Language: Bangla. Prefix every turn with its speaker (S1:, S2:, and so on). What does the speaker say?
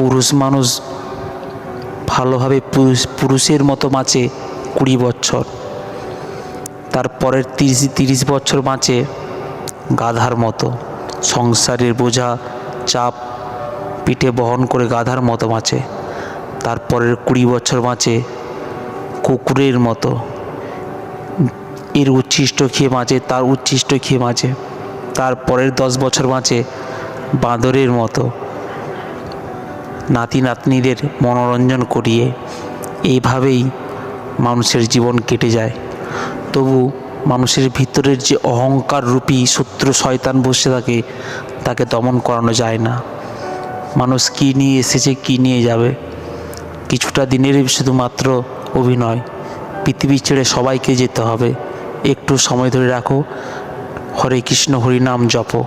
S1: পুরুষ মানুষ ভালোভাবে পুরুষের মতো বাঁচে 20 বছর, তারপরের 30 বছর বাঁচে গাধার মতো, সংসারের বোঝা চাপ পিঠে বহন করে গাধার মতো বাঁচে। তারপরের 20 বছর বাঁচে কুকুরের মতো, এর উচ্ছিষ্ট খেয়ে বাঁচে, তার উচ্ছিষ্ট খেয়ে বাঁচে। তারপরের 10 বছর বাঁচে বাঁদরের মতো, নাতি নাতনিদের মনোরঞ্জন করিয়ে। এইভাবেই মানুষের জীবন কেটে যায়। তবু মানুষের ভিতরের যে অহংকার রূপী শত্রু শয়তান বসে থাকে, তাকে দমন করানো যায় না। মানুষ কী নিয়ে এসেছে, কী নিয়ে যাবে, কিছুটা দিনেরই শুধুমাত্র অভিনয়। পৃথিবী ছেড়ে সবাইকে যেতে হবে। একটু সময় ধরে রাখো, হরে কৃষ্ণ হরিনাম জপো।